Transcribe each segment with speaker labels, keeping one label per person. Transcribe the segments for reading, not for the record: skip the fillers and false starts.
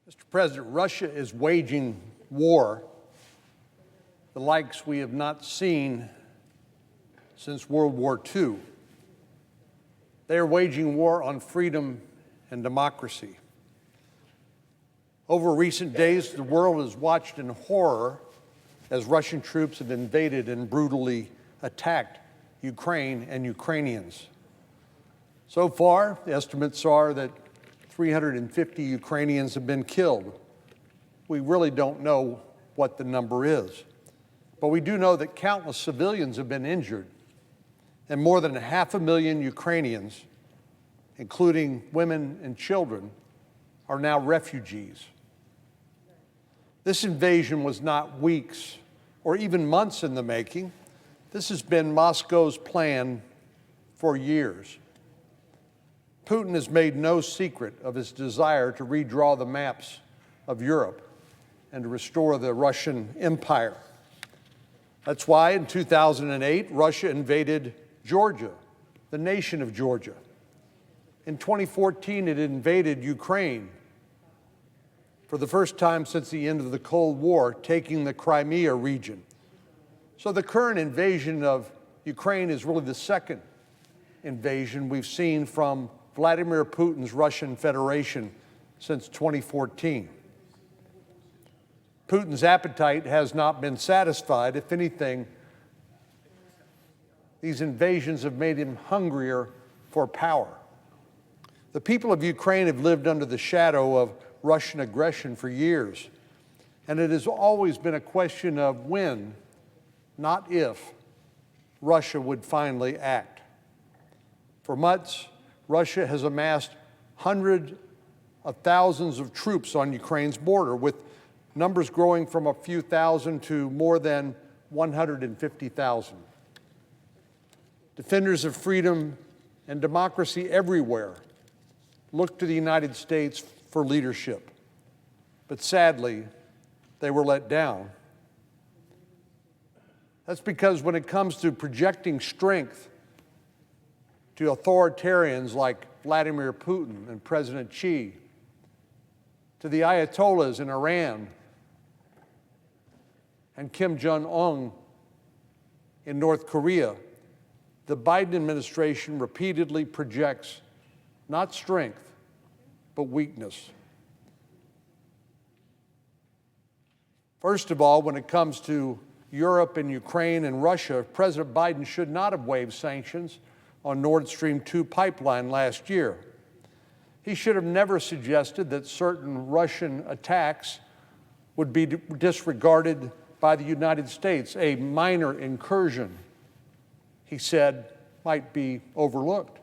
Speaker 1: Mr. President, Russia is waging war the likes we have not seen since World War II. They are waging war on freedom and democracy. Over recent days, the world has watched in horror as Russian troops have invaded and brutally attacked Ukraine and Ukrainians. So far, the estimates are that 350 Ukrainians have been killed. We really don't know what the number is, but we do know that countless civilians have been injured, and more than 500,000 Ukrainians, including women and children, are now refugees. This invasion was not weeks or even months in the making. This has been Moscow's plan for years. Putin has made no secret of his desire to redraw the maps of Europe and to restore the Russian Empire. That's why in 2008, Russia invaded Georgia, the nation of Georgia. In 2014, it invaded Ukraine for the first time since the end of the Cold War, taking the Crimea region. So the current invasion of Ukraine is really the second invasion we've seen from Vladimir Putin's Russian Federation since 2014. Putin's appetite has not been satisfied. If anything, these invasions have made him hungrier for power. The people of Ukraine have lived under the shadow of Russian aggression for years, and it has always been a question of when, not if, Russia would finally act. For months, Russia has amassed hundreds of thousands of troops on Ukraine's border, with numbers growing from a few thousand to more than 150,000. Defenders of freedom and democracy everywhere look to the United States for leadership, but sadly, they were let down. That's because when it comes to projecting strength to authoritarians like Vladimir Putin and President Xi, to the Ayatollahs in Iran and Kim Jong-un in North Korea, the Biden administration repeatedly projects not strength, but weakness. First of all, when it comes to Europe and Ukraine and Russia, President Biden should not have waived sanctions on Nord Stream 2 pipeline last year. He should have never suggested that certain Russian attacks would be disregarded by the United States. A minor incursion, he said, might be overlooked.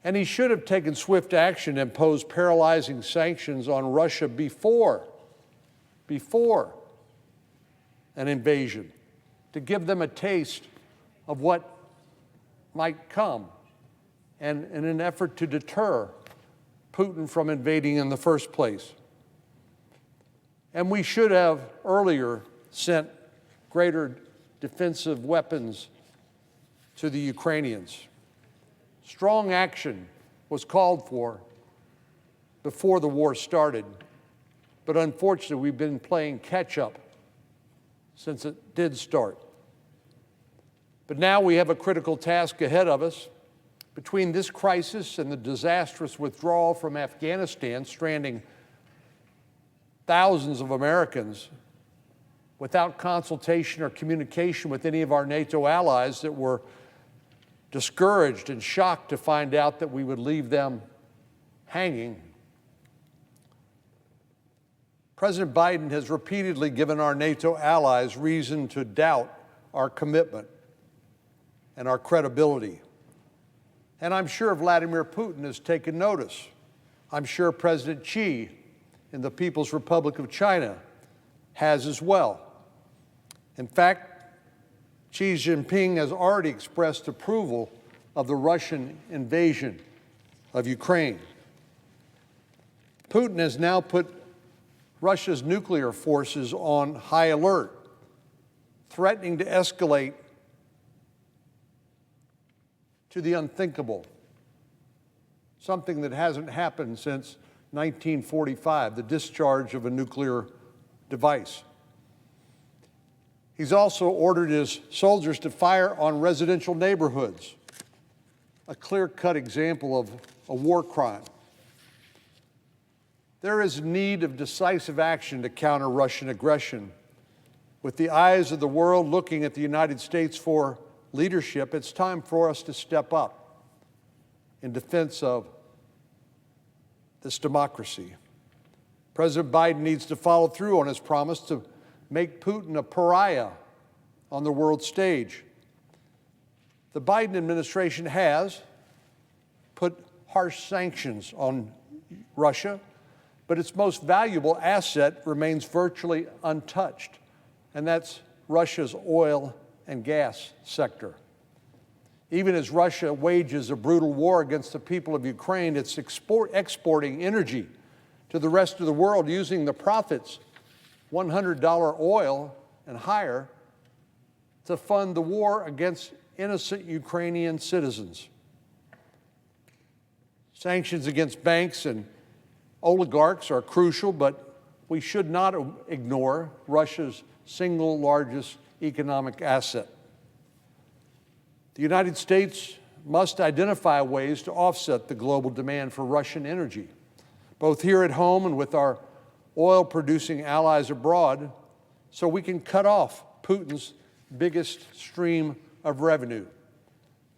Speaker 1: And he should have taken swift action and imposed paralyzing sanctions on Russia before an invasion, to give them a taste of what might come, and in an effort to deter Putin from invading in the first place. And we should have earlier sent greater defensive weapons to the Ukrainians. Strong action was called for before the war started, but unfortunately, we've been playing catch-up since it did start. But now we have a critical task ahead of us. Between this crisis and the disastrous withdrawal from Afghanistan, stranding thousands of Americans without consultation or communication with any of our NATO allies that were discouraged and shocked to find out that we would leave them hanging. President Biden has repeatedly given our NATO allies reason to doubt our commitment and our credibility. And I'm sure Vladimir Putin has taken notice. I'm sure President Xi in the People's Republic of China has as well. In fact, Xi Jinping has already expressed approval of the Russian invasion of Ukraine. Putin has now put Russia's nuclear forces on high alert, threatening to escalate to the unthinkable, something that hasn't happened since 1945, the discharge of a nuclear device. He's also ordered his soldiers to fire on residential neighborhoods, a clear-cut example of a war crime. There is need of decisive action to counter Russian aggression. With the eyes of the world looking at the United States for leadership, it's time for us to step up in defense of this democracy. President Biden needs to follow through on his promise to make Putin a pariah on the world stage. The Biden administration has put harsh sanctions on Russia, but its most valuable asset remains virtually untouched, and that's Russia's oil and gas sector. Even as Russia wages a brutal war against the people of Ukraine, it's exporting energy to the rest of the world using the profits, $100 oil and higher, to fund the war against innocent Ukrainian citizens. Sanctions against banks and oligarchs are crucial, but we should not ignore Russia's single largest economic asset. The United States must identify ways to offset the global demand for Russian energy, both here at home and with our oil-producing allies abroad, so we can cut off Putin's biggest stream of revenue.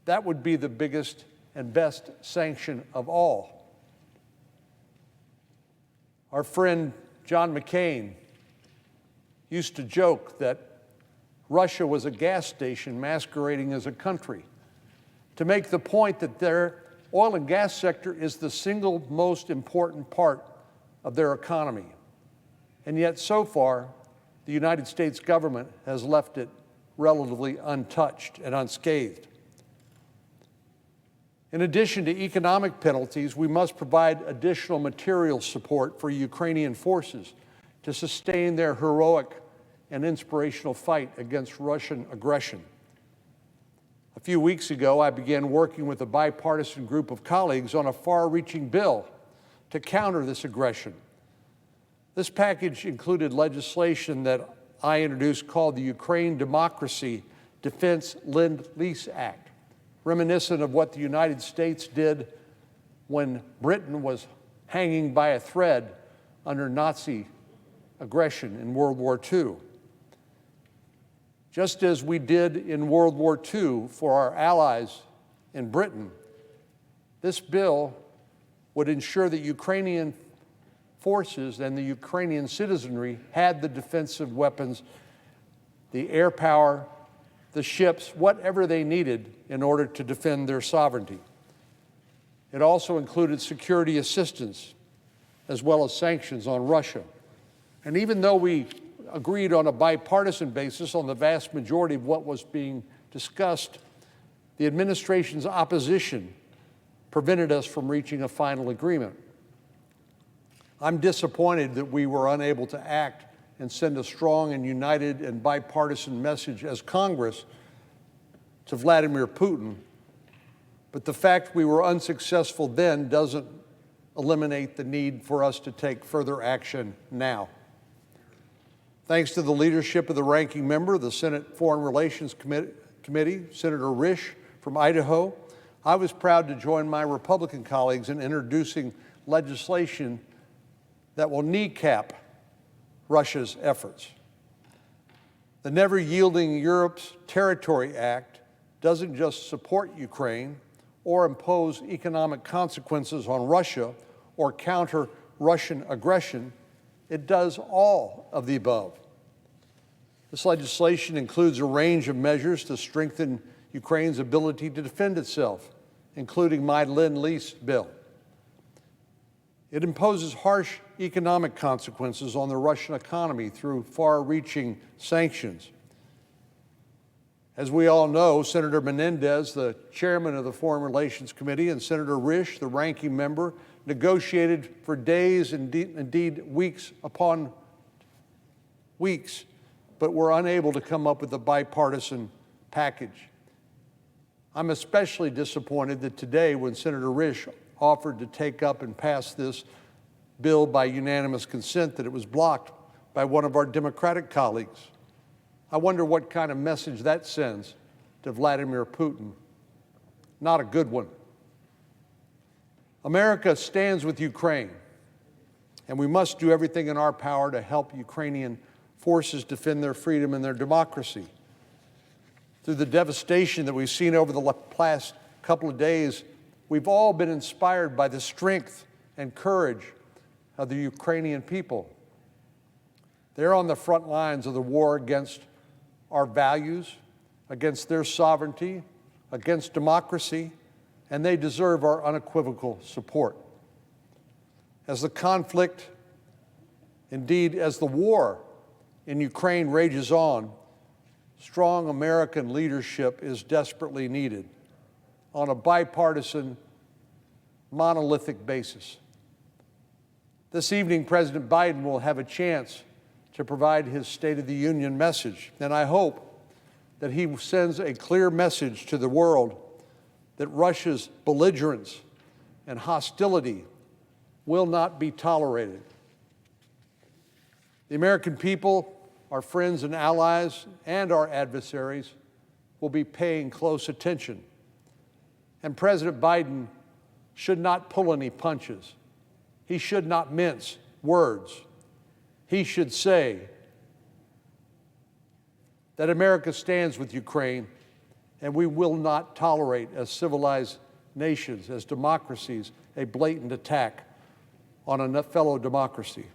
Speaker 1: That would be the biggest and best sanction of all. Our friend John McCain used to joke that Russia was a gas station masquerading as a country, to make the point that their oil and gas sector is the single most important part of their economy. And yet, so far, the United States government has left it relatively untouched and unscathed. In addition to economic penalties, we must provide additional material support for Ukrainian forces to sustain their heroic and inspirational fight against Russian aggression. A few weeks ago, I began working with a bipartisan group of colleagues on a far-reaching bill to counter this aggression. This package included legislation that I introduced called the Ukraine Democracy Defense Lend-Lease Act, reminiscent of what the United States did when Britain was hanging by a thread under Nazi aggression in World War II. Just as we did in World War II for our allies in Britain, this bill would ensure that Ukrainian forces and the Ukrainian citizenry had the defensive weapons, the air power, the ships, whatever they needed in order to defend their sovereignty. It also included security assistance as well as sanctions on Russia. And even though we agreed on a bipartisan basis on the vast majority of what was being discussed, the administration's opposition prevented us from reaching a final agreement. I'm disappointed that we were unable to act and send a strong and united and bipartisan message as Congress to Vladimir Putin, but the fact we were unsuccessful then doesn't eliminate the need for us to take further action now. Thanks to the leadership of the ranking member of the Senate Foreign Relations Committee, Senator Risch from Idaho, I was proud to join my Republican colleagues in introducing legislation that will kneecap Russia's efforts. The Never Yielding Europe's Territory Act doesn't just support Ukraine or impose economic consequences on Russia or counter Russian aggression. It does all of the above. This legislation includes a range of measures to strengthen Ukraine's ability to defend itself, including my Lend-Lease bill. It imposes harsh economic consequences on the Russian economy through far-reaching sanctions. As we all know, Senator Menendez, the chairman of the Foreign Relations Committee, and Senator Risch, the ranking member, negotiated for days, indeed weeks upon weeks, but were unable to come up with a bipartisan package. I'm especially disappointed that today, when Senator Risch offered to take up and pass this bill by unanimous consent that it was blocked by one of our Democratic colleagues. I wonder what kind of message that sends to Vladimir Putin. Not a good one. America stands with Ukraine, and we must do everything in our power to help Ukrainian forces defend their freedom and their democracy. Through the devastation that we've seen over the past couple of days, we've all been inspired by the strength and courage of the Ukrainian people. They're on the front lines of the war against our values, against their sovereignty, against democracy, and they deserve our unequivocal support. As the conflict, indeed as the war in Ukraine rages on, strong American leadership is desperately needed on a bipartisan, monolithic basis. This evening, President Biden will have a chance to provide his State of the Union message, and I hope that he sends a clear message to the world that Russia's belligerence and hostility will not be tolerated. The American people, our friends and allies, and our adversaries will be paying close attention. And President Biden should not pull any punches. He should not mince words. He should say that America stands with Ukraine, and we will not tolerate, as civilized nations, as democracies, a blatant attack on a fellow democracy.